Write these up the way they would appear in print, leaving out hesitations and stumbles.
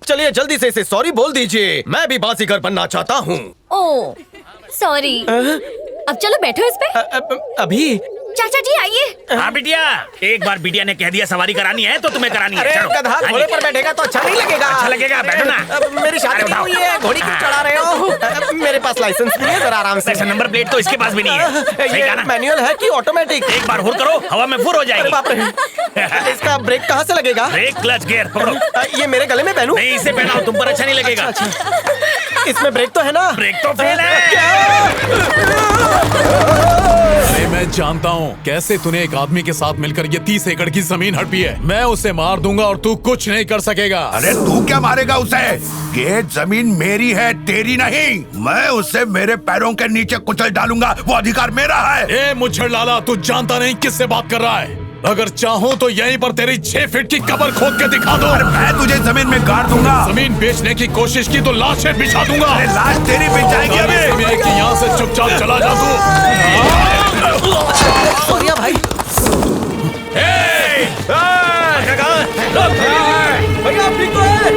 चलिए जल्दी से इसे सॉरी बोल दीजिए। मैं भी बाजीगर बनना चाहता हूँ। Oh sorry. अब चलो बैठो इस पे। अभी चाचा जी आइए। हाँ बिटिया, एक बार बिटिया ने कह दिया सवारी करानी है तो तुम्हें करानी है। अरे चलो। गधा घोड़े पर बैठेगा तो अच्छा नहीं लगेगा। अच्छा लगेगा, बैठो ना। मेरी शादी नहीं हुई है, घोड़ी क्यों चढ़ा रहे हो? मेरे पास लाइसेंस नहीं है, जरा आराम से। ऐसा नंबर प्लेट तो इसके पास भी नहीं है। सही ये कहा ना? मैनुअल है कि ऑटोमेटिक? एक बार हुर करो, हवा में फुर हो अरे जाएगी। बाप रे, इसका ब्रेक कहाँ से लगेगा? ब्रेक, क्लच, गियर पकड़ो। ये मेरे गले में पहनूं? नहीं, इसे पहनाओ, तुम पर अच्छा नहीं लगेगा। इसमें ब्रेक तो है ना? ब्रेक तो फेल है। अरे मैं जानता हूँ कैसे तूने एक आदमी के साथ मिलकर ये 30 एकड़ की जमीन हड़पी है। मैं उसे मार दूंगा और तू कुछ नहीं कर सकेगा। अरे तू क्या मारेगा उसे? ये जमीन मेरी है, तेरी नहीं। मैं उसे मेरे पैरों के नीचे कुचल डालूंगा, वो अधिकार मेरा है। ए मुच्छर लाला, तू जानता नहीं किससे बात कर रहा है। अगर चाहूँ तो यहीं पर तेरी 6 फीट की कब्र खोद के दिखा दो। अरे मैं तुझे जमीन में गाड़ दूंगा। जमीन बेचने की कोशिश की तो लाशें बिछा दूंगा। अरे लाश तेरी बिछ जाएगी अभी। यहाँ से चुपचाप चला जा तू। सॉरी भाई। भैया आप ठीक तो है?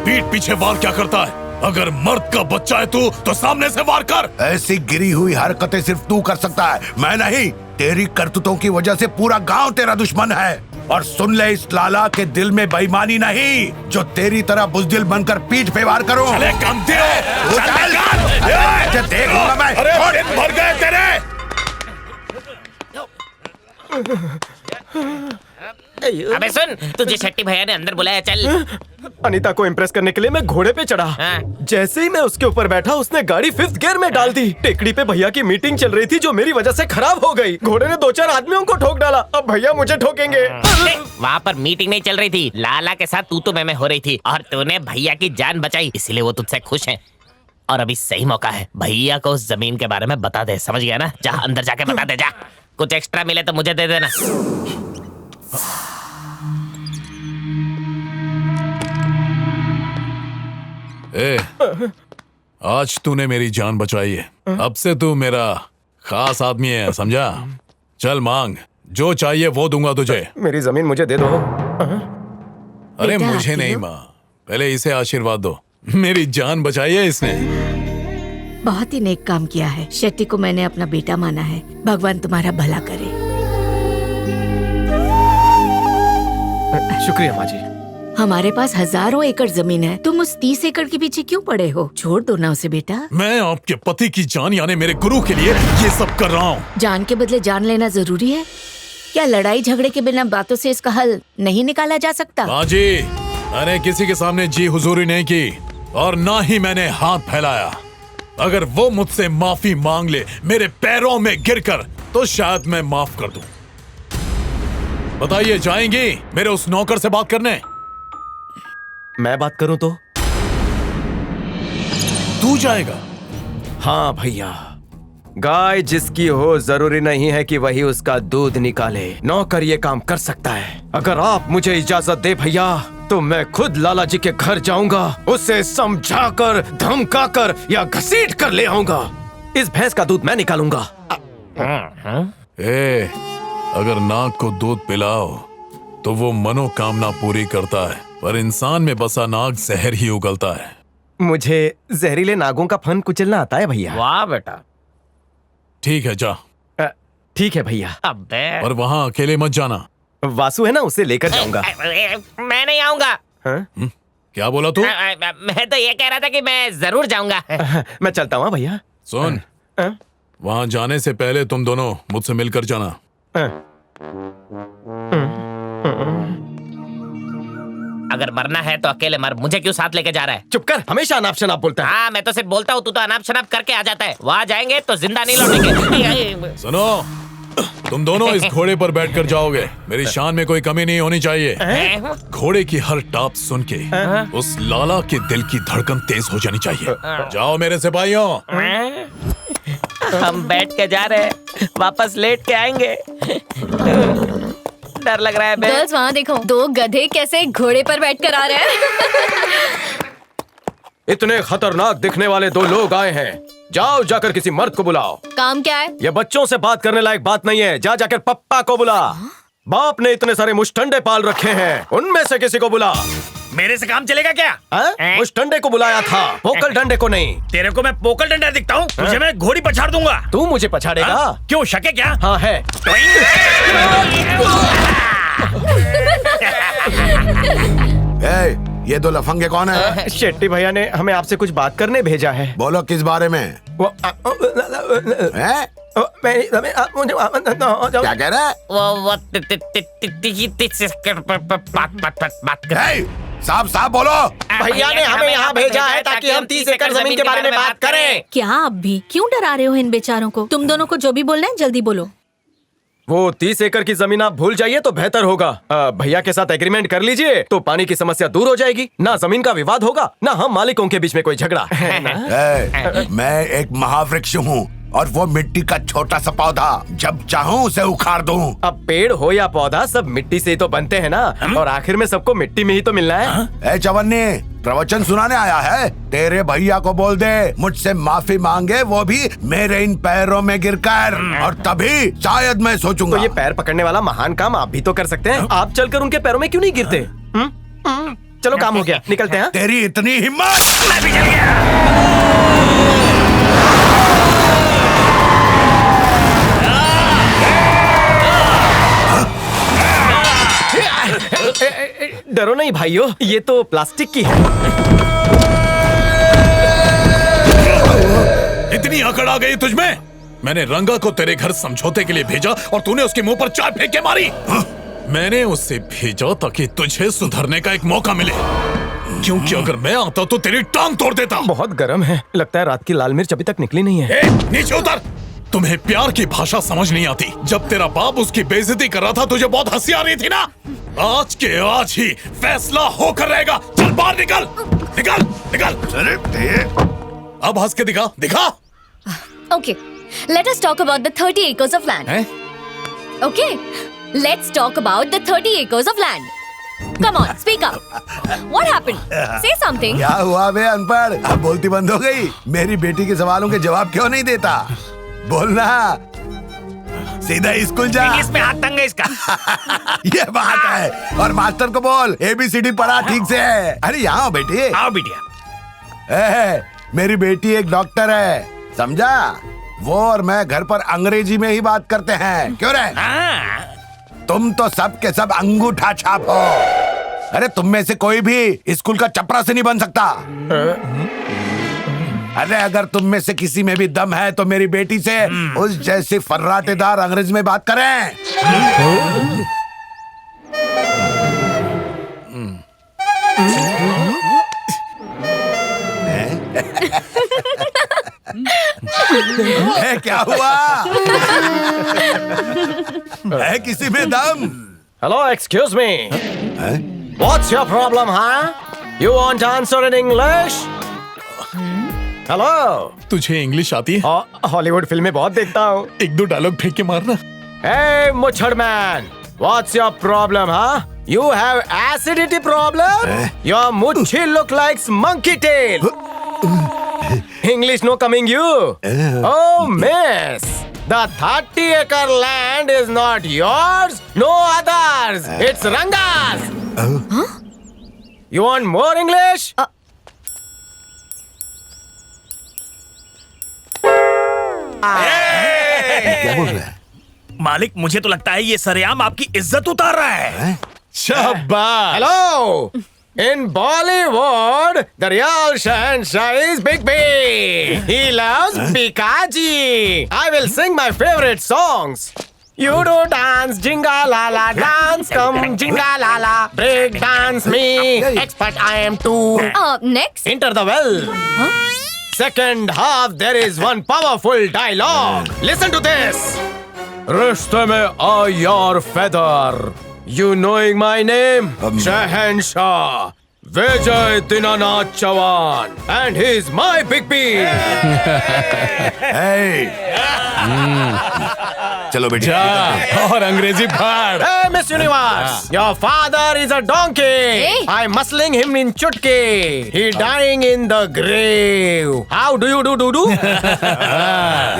पीठ पीछे वार क्या करता है? अगर मर्द का बच्चा है तू तो सामने से वार कर। ऐसी गिरी हुई हरकतें सिर्फ तू कर सकता है, मैं नहीं। तेरी करतूतों की वजह से पूरा गांव तेरा दुश्मन है। और सुन ले, इस लाला के दिल में बेईमानी नहीं, जो तेरी तरह बुज़दिल बनकर पीठ पे वार करूं। चले कम दे। देख लूंगा मैं। अरे दिन भर गए तेरे। अबे सुन, तुझे शेट्टी भैया ने अंदर बुलाया, चल। अनीता को इम्प्रेस करने के लिए मैं घोड़े पे चढ़ा। हाँ। जैसे ही मैं उसके ऊपर बैठा, उसने गाड़ी 5th गियर में डाल दी। टेकड़ी पे भैया की मीटिंग चल रही थी जो मेरी वजह से खराब हो गई। घोड़े ने 2-4 आदमियों को ठोक डाला। अब भैया मुझे ठोकेंगे। वहाँ पर मीटिंग नहीं चल रही थी, लाला के साथ तू तो मैं हो रही थी और तूने भैया की जान बचाई, इसलिए वो तुझसे खुश है। और अभी सही मौका है, भैया को उस जमीन के बारे में बता दे, समझ गया ना? जा अंदर जाके बता दे, जा। कुछ एक्स्ट्रा मिले तो मुझे दे देना। ए, आज तूने मेरी जान बचाई है। अब से तू मेरा खास आदमी है, समझा? चल मांग, जो चाहिए वो दूंगा तुझे। मेरी जमीन मुझे दे दो। अरे मुझे नहीं माँ, पहले इसे आशीर्वाद दो। मेरी जान बचाई है इसने। बहुत ही नेक काम किया है। शेट्टी को मैंने अपना बेटा माना है। भगवान तुम्हारा भला करे। शुक्रिया माँ जी। हमारे पास हजारों एकड़ जमीन है, तुम उस 30 एकड़ के पीछे क्यों पड़े हो? छोड़ दो ना उसे बेटा। मैं आपके पति की जान यानी मेरे गुरु के लिए ये सब कर रहा हूँ। जान के बदले जान लेना जरूरी है क्या? लड़ाई झगड़े के बिना बातों से इसका हल नहीं निकाला जा सकता? माँ जी, मैंने किसी के सामने जी हुजूरी नहीं की और ना ही मैंने हाथ फैलाया। अगर वो मुझसे माफी मांग ले मेरे पैरों में गिरकर, तो शायद मैं माफ कर दूं। बताइए, जाएंगी मेरे उस नौकर से बात करने? मैं बात करूं तो? तू जाएगा? हाँ भैया, गाय जिसकी हो जरूरी नहीं है कि वही उसका दूध निकाले। नौकर ये काम कर सकता है। अगर आप मुझे इजाजत दे भैया, तो मैं खुद लाला जी के घर जाऊंगा, उसे समझाकर, धमकाकर या घसीट कर ले आऊंगा। इस भैंस का दूध मैं निकालूंगा। ए, अगर नाग को दूध पिलाओ तो वो मनोकामना पूरी करता है, पर इंसान में बसा नाग जहर ही उगलता है। मुझे जहरीले नागों का फन कुचलना आता है भैया। वाह बेटा। ठीक है, जा। ठीक है भैया। अबे और वहाँ अकेले मत जाना। वासु है ना, उसे लेकर जाऊंगा। मैं नहीं आऊंगा। क्या बोला तू? मैं तो ये कह रहा था कि मैं जरूर जाऊंगा। मैं चलता हूँ भैया। सुन, वहाँ जाने से पहले तुम दोनों मुझसे मिलकर जाना। अगर मरना है तो अकेले मर, मुझे क्यों साथ लेके जा रहा है? चुप कर, हमेशा अनाप शनाप बोलता है। हाँ, मैं तो सिर्फ बोलता हूँ, तू तो अनाप शनाप करके आ जाता है। वहाँ जाएंगे तो जिंदा नहीं लौटेंगे। सुनो, तुम दोनों इस घोड़े पर बैठकर जाओगे। मेरी शान में कोई कमी नहीं होनी चाहिए। घोड़े की हर टाप सुन के उस लाला के दिल की धड़कन तेज हो जानी चाहिए। जाओ मेरे सिपाहियों। हम बैठ के जा रहे हैं, वापस लेट के आएंगे। डर लग रहा है। गर्ल्स वहाँ देखो, 2 गधे कैसे घोड़े पर बैठकर आ रहे हैं। इतने खतरनाक दिखने वाले 2 लोग आए हैं। जाओ, जाकर किसी मर्द को बुलाओ। काम क्या है? ये बच्चों से बात करने लायक बात नहीं है। जा जाकर पप्पा को बुला। बाप ने इतने सारे मुश्तंडे पाल रखे हैं, उनमें से किसी को बुला। मेरे से काम चलेगा क्या? मुश्तंडे को बुलाया था, पोकल डंडे को नहीं। तेरे को मैं पोकल डंडा दिखता हूँ? तुझे मैं घोड़ी पछाड़ दूंगा। तू मुझे पछाड़ेगा? क्यों, शक है क्या? हाँ है। ये दो लफंगे कौन है? शेट्टी भैया ने हमें आपसे कुछ बात करने भेजा है। बोलो किस बारे में? वो क्या कह रहा है? वो साफ साफ बोलो। भैया ने हमें यहाँ भेजा है ताकि हम 30 एकड़ जमीन के बारे में बात करें। क्या आप भी क्यों डरा रहे हो इन बेचारों को? तुम दोनों को जो भी बोलना है जल्दी बोलो। वो 30 एकड़ की जमीन आप भूल जाइए तो बेहतर होगा। भैया के साथ एग्रीमेंट कर लीजिए तो पानी की समस्या दूर हो जाएगी। ना जमीन का विवाद होगा, ना हम मालिकों के बीच में कोई झगड़ा है ना? मैं एक महावृक्ष हूँ और वो मिट्टी का छोटा सा पौधा, जब चाहूँ उसे उखाड़ दूँ। अब पेड़ हो या पौधा, सब मिट्टी से ही तो बनते हैं ना। और आखिर में सबको मिट्टी में ही तो मिलना है। चवन्नी, प्रवचन सुनाने आया है? तेरे भैया को बोल दे मुझसे माफी मांगे, वो भी मेरे इन पैरों में गिरकर, और तभी शायद मैं सोचूंगा। तो ये पैर पकड़ने वाला महान काम आप भी तो कर सकते हैं। आप चलकर उनके पैरों में क्यों नहीं गिरते? चलो काम हो गया, निकलते हैं। तेरी इतनी हिम्मत! मैं भी चल गया। डरो नहीं भाइयों, ये तो प्लास्टिक की है। इतनी अकड़ आ गई तुझमें? मैंने रंगा को तेरे घर समझौते के लिए भेजा और तूने उसके मुंह पर चाय फेंक के मारी। मैंने उसे भेजा ताकि तुझे सुधरने का एक मौका मिले, क्योंकि अगर मैं आता तो तेरी टांग तोड़ देता। बहुत गर्म है, लगता है रात की लाल मिर्च अभी तक निकली नहीं है। नीचे उतर। तुम्हें प्यार की भाषा समझ नहीं आती। जब तेरा बाप उसकी बेइज्जती कर रहा था तुझे बहुत हंसी आ रही थी ना? आज के आज ही फैसला होकर रहेगा। चल बाहर निकल, निकल, निकल। अब हंस के दिखा, दिखा। Okay, let us talk about the 30 acres of land. Okay, let's talk about the 30 acres of land. Come on, speak up. What happened? Say something. क्या हुआ बे अनपढ़? अब बोलती बंद हो गई? मेरी बेटी के सवालों के जवाब क्यों नहीं देता? बोलना, सीधा स्कूल जा। इसमें हाथ तंग है इसका। ये बात है। और मास्टर को बोल ABCD पढ़ा ठीक से। अरे यहाँ आओ बेटी। आओ बिटिया। मेरी बेटी एक डॉक्टर है, समझा? वो और मैं घर पर अंग्रेजी में ही बात करते हैं। क्यों रे? तुम तो सब के सब अंगूठा छाप हो। अरे तुम में से कोई भी स्कूल का चपरासी नहीं बन सकता। अरे अगर तुम में से किसी में भी दम है तो मेरी बेटी से उस जैसी फर्राटेदार अंग्रेजी में बात करें। क्या हुआ? है किसी में दम? Hello, excuse me. What's your problem, huh? You want to answer in English? Hello. तुझे इंग्लिश आती है? हॉलीवुड फिल्में बहुत देखता हूँ। एक दो डायलॉग फेंक के मारना। Hey, मुच्छड़ man, what's your problem, huh? You have acidity problem? Your muchi look like monkey tail. English no coming you? Oh, miss. The 30-acre land is not yours, no others. It's Ranga's. You want more English? क्या बोल रहा है? मालिक, मुझे तो लगता है ये सरेआम आपकी इज्जत उतार रहा है। शाबाश। Hello. In Bollywood, the real Shahanshah is Big B. He loves Pikaji. I will sing my favorite songs. You do dance, jinga la la, dance come jinga la la, break dance me, expert I am too. Next. Enter the well. Second half, there is one powerful dialogue. Listen to this. रिश्ते में आ यार feather. You knowing my name? Shahanshah. Vijay Dinanath Chavan. And he's my Big B. Hey. चलो बेटी। जा और अंग्रेजी फाड़। Hey, Miss Universe, your father is a donkey. Hey. I'm muscling him in chutki. He dying in the grave. How do you do? ये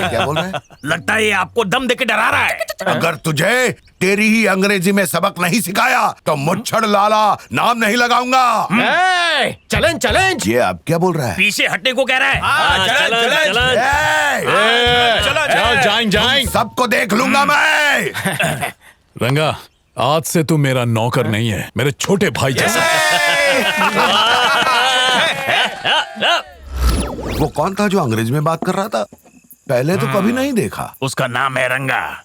क्या बोल रहा है? लगता है ये आपको दम देके डरा रहा है। अगर तुझे तेरी ही अंग्रेजी में सबक नहीं सिखाया तो मुच्छड़ लाला नाम नहीं लगाऊंगा। Hey, challenge. ये अब क्या बोल रहा है? पीछे हटने को कह रहा है। ए, जाएं। सबको देख लूंगा मैं। रंगा, आज से तू मेरा नौकर नहीं है, मेरे छोटे भाई जैसा। वो कौन था जो अंग्रेजी में बात कर रहा था? पहले तो कभी नहीं देखा। उसका नाम है रंगा।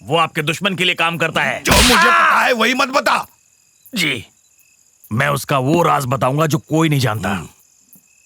वो आपके दुश्मन के लिए काम करता है। जो मुझे पता है वही मत बता। जी, मैं उसका वो राज बताऊंगा जो कोई नहीं जानता।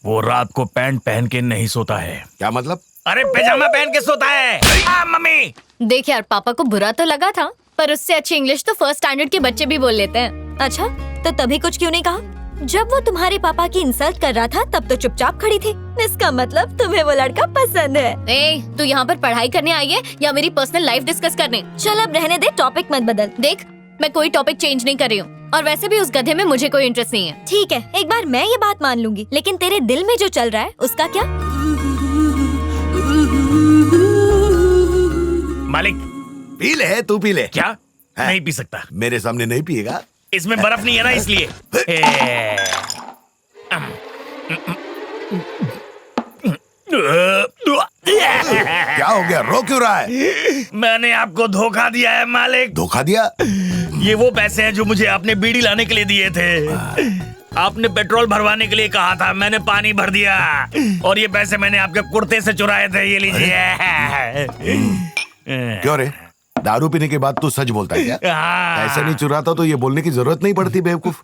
वो रात को पैंट पहन के नहीं सोता है। क्या मतलब? अरे पैजामा पहन के सोता है। मम्मी, देख यार, पापा को बुरा तो लगा था, पर उससे अच्छी इंग्लिश तो फर्स्ट स्टैंडर्ड के बच्चे भी बोल लेते हैं। अच्छा, तो तभी कुछ क्यों नहीं कहा? जब वो तुम्हारे पापा की इंसल्ट कर रहा था तब तो चुपचाप खड़ी थी। इसका मतलब तुम्हें वो लड़का पसंद है। ए, तू यहाँ पर पढ़ाई करने आई है या मेरी पर्सनल लाइफ डिस्कस करने? चल अब रहने दे, टॉपिक मत बदल। देख, मैं कोई टॉपिक चेंज नहीं कर रही हूँ, और वैसे भी उस गधे में मुझे कोई इंटरेस्ट नहीं है। ठीक है, एक बार मैं ये बात मान लूंगी, लेकिन तेरे दिल में जो चल रहा है उसका क्या? मालिक, पी ले, तू पी ले। क्या? नहीं पी सकता। मेरे सामने नहीं पिएगा। इसमें बर्फ नहीं है ना, इसलिए। क्या हो गया? रो क्यों रहा है? मैंने आपको धोखा दिया है मालिक। धोखा दिया? ये वो पैसे हैं जो मुझे आपने बीड़ी लाने के लिए दिए थे। आपने पेट्रोल भरवाने के लिए कहा था, मैंने पानी भर दिया। और ये पैसे मैंने आपके कुर्ते से चुराए थे, ये लीजिए। क्यों रे? दारू पीने के बाद तू सच बोलता है क्या? ऐसे नहीं चुराता तो ये बोलने की जरूरत नहीं पड़ती, बेवकूफ।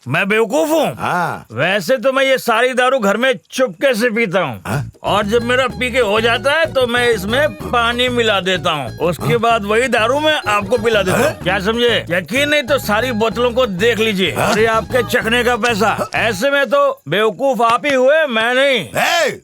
मैं बेवकूफ हूँ? हाँ। वैसे तो मैं ये सारी दारू घर में चुपके से पीता हूँ, और जब मेरा पी के हो जाता है तो मैं इसमें पानी मिला देता हूँ। उसके बाद वही दारू मैं आपको पिला देता हूँ। क्या समझे? यकीन नहीं तो सारी बोतलों को देख लीजिए। और ये आपके चखने का पैसा। ऐसे में तो बेवकूफ आप ही हुए, मैं नहीं।